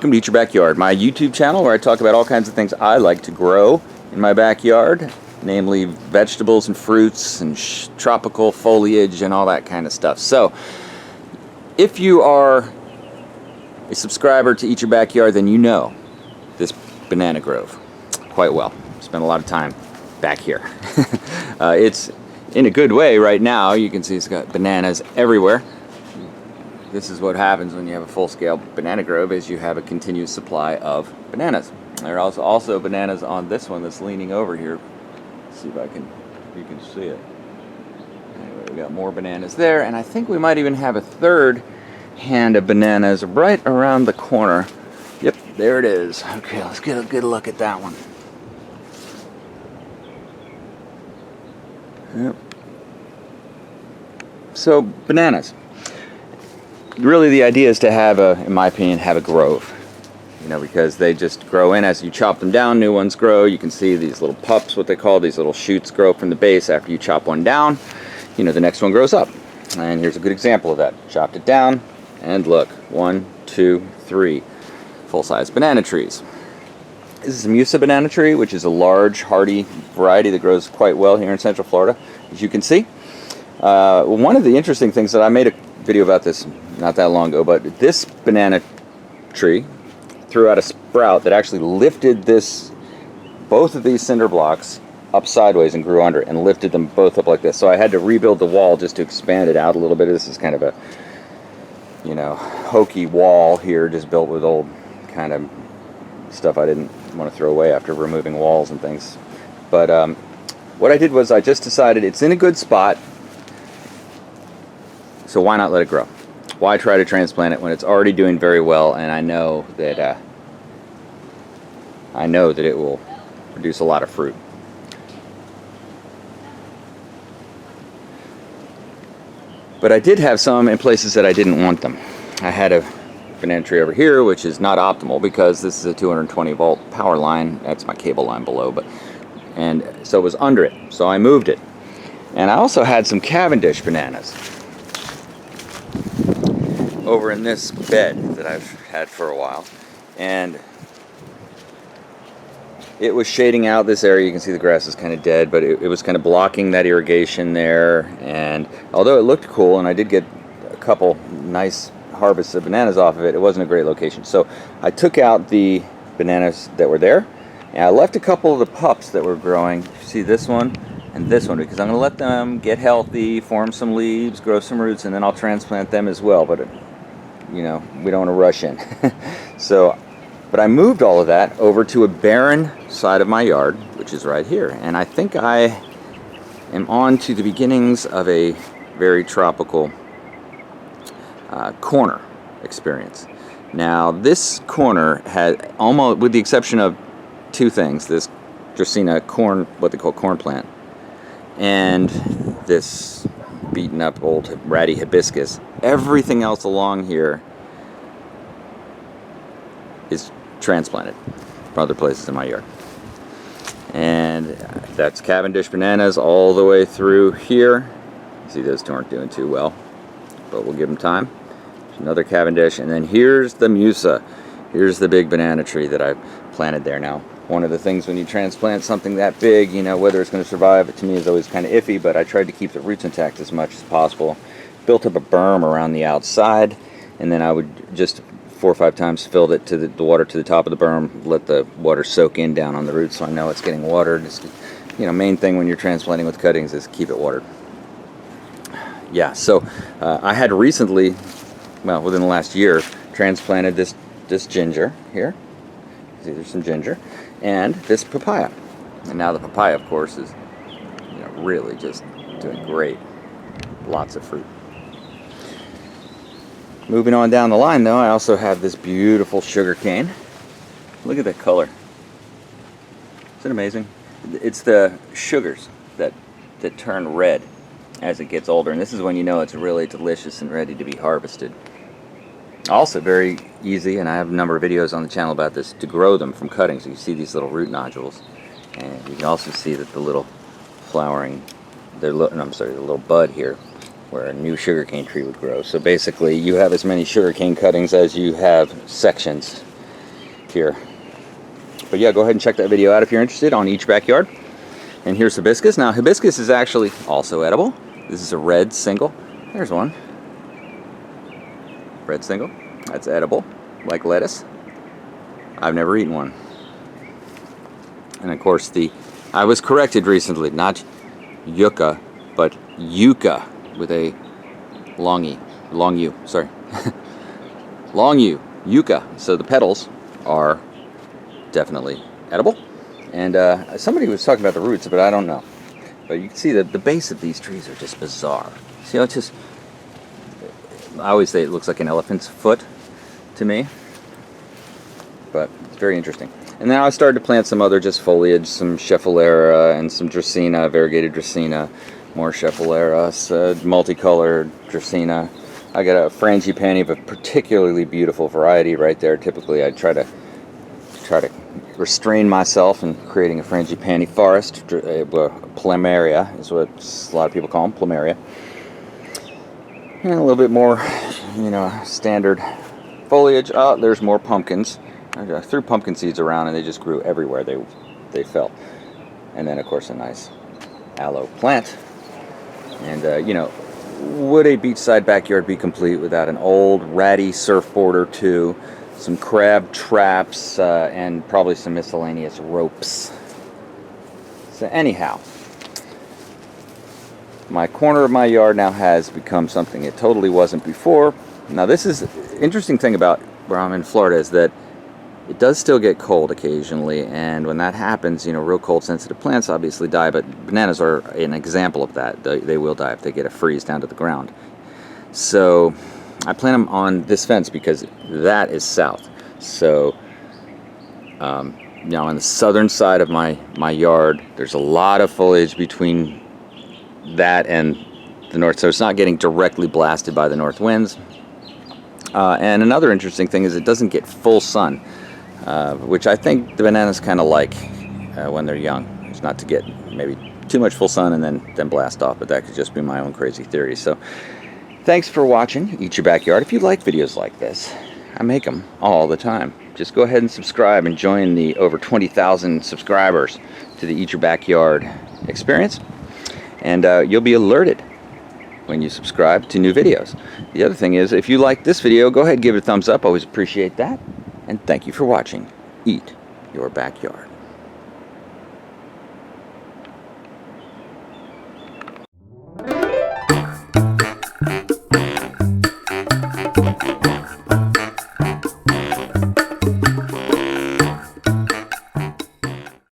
welcome to Eat Your Backyard, my YouTube channel where I talk about all kinds of things I like to grow in my backyard, namely vegetables and fruits and tropical foliage and all that kind of stuff. So, if you are a subscriber to Eat Your Backyard, then you know this banana grove quite well. Spent a lot of time back here. It's in a good way right now. You can see it's got bananas everywhere. This is what happens when you have a full-scale banana grove, is you have a continuous supply of bananas. There are also bananas on this one that's leaning over here. Let's see if you can see it. Anyway, we got more bananas there, and I think we might even have a third hand of bananas right around the corner. Yep, there it is. Okay, let's get a good look at that one. Yep. So, bananas. Really, the idea is to have in my opinion, have a grove. You know, because they just grow in as you chop them down, new ones grow. You can see these little pups, what they call, these little shoots grow from the base after you chop one down. You know, the next one grows up. And here's a good example of that. Chopped it down, and look, 1, 2, 3 full-size banana trees. This is a Musa banana tree, which is a large, hardy variety that grows quite well here in Central Florida, as you can see. One of the interesting things that I made a video about this not that long ago, but this banana tree threw out a sprout that actually lifted both of these cinder blocks up sideways and grew under it and lifted them both up like this. So I had to rebuild the wall just to expand it out a little bit. This is kind of a, you know, hokey wall here, just built with old kind of stuff I didn't want to throw away after removing walls and things. But what I did was I just decided it's in a good spot, so why not let it grow? Why try to transplant it when it's already doing very well, and I know that it will produce a lot of fruit. But I did have some in places that I didn't want them. I had a banana tree over here, which is not optimal because this is a 220 volt power line. That's my cable line below, and so it was under it. So I moved it. And I also had some Cavendish bananas over in this bed that I've had for a while, and it was shading out this area. You can see the grass is kind of dead, but it was kind of blocking that irrigation there. And although it looked cool, and I did get a couple nice harvests of bananas off of it, it wasn't a great location. So I took out the bananas that were there, and I left a couple of the pups that were growing. You see this one and this one, because I'm going to let them get healthy, form some leaves, grow some roots, and then I'll transplant them as well. But you know, we don't want to rush in. But I moved all of that over to a barren side of my yard, which is right here. And I think I am on to the beginnings of a very tropical corner experience. Now, this corner had almost, with the exception of two things, this Dracaena corn, what they call corn plant, and this beaten up old ratty hibiscus, everything else along here is transplanted from other places in my yard. And that's Cavendish bananas all the way through here. See, those two aren't doing too well, but we'll give them time. There's another Cavendish, and then here's the Musa. Here's the big banana tree that I've planted there. Now, one of the things when you transplant something that big, you know, whether it's going to survive, to me is always kind of iffy, but I tried to keep the roots intact as much as possible. Built up a berm around the outside, and then I would just 4 or 5 times fill it to the water to the top of the berm, let the water soak in down on the roots so I know it's getting watered. It's, you know, main thing when you're transplanting with cuttings is keep it watered. Yeah, so I had recently, well, within the last year, transplanted this ginger here. See, there's some ginger, and this papaya. And now the papaya, of course, is, you know, really just doing great. Lots of fruit. Moving on down the line, though, I also have this beautiful sugar cane. Look at that color. Isn't it amazing? It's the sugars that turn red as it gets older, and this is when you know it's really delicious and ready to be harvested. Also very easy, and I have a number of videos on the channel about this, to grow them from cuttings. So you see these little root nodules, and you can also see that the little flowering, the little bud here, where a new sugarcane tree would grow. So basically, you have as many sugarcane cuttings as you have sections here. But yeah, go ahead and check that video out if you're interested on Eat Your Backyard. And here's hibiscus. Now, hibiscus is actually also edible. This is a red single. There's one. Red single. That's edible, like lettuce. I've never eaten one. And of course, I was corrected recently, not yucca, but yucca with a long U, sorry. Long U, yucca. So the petals are definitely edible. And somebody was talking about the roots, but I don't know. But you can see that the base of these trees are just bizarre. See how it's just, I always say it looks like an elephant's foot to me. But it's very interesting. And now I started to plant some other just foliage, some Schefflera and some Dracaena, variegated Dracaena, more Schefflera, multicolored Dracaena. I got a frangipani of a particularly beautiful variety right there. Typically, I try to restrain myself in creating a frangipani forest. Plumeria is what a lot of people call them, plumeria. And a little bit more, standard foliage. Oh, there's more pumpkins. I threw pumpkin seeds around and they just grew everywhere they fell. And then, of course, a nice aloe plant. And, would a beachside backyard be complete without an old ratty surfboard or two, some crab traps, and probably some miscellaneous ropes? So anyhow, my corner of my yard now has become something it totally wasn't before. Now, this is the interesting thing about where I'm in Florida is that it does still get cold occasionally, and when that happens, real cold sensitive plants obviously die, but bananas are an example of that. They will die if they get a freeze down to the ground. So I plant them on this fence because that is south. So on the southern side of my yard, there's a lot of foliage between that and the north, so it's not getting directly blasted by the north winds. And another interesting thing is it doesn't get full sun. Which I think the bananas kind of like when they're young. It's not to get maybe too much full sun and then blast off, but that could just be my own crazy theory. So thanks for watching Eat Your Backyard. If you like videos like this, I make them all the time. Just go ahead and subscribe and join the over 20,000 subscribers to the Eat Your Backyard experience. And you'll be alerted when you subscribe to new videos. The other thing is, if you like this video, go ahead and give it a thumbs up. Always appreciate that. And thank you for watching Eat Your Backyard.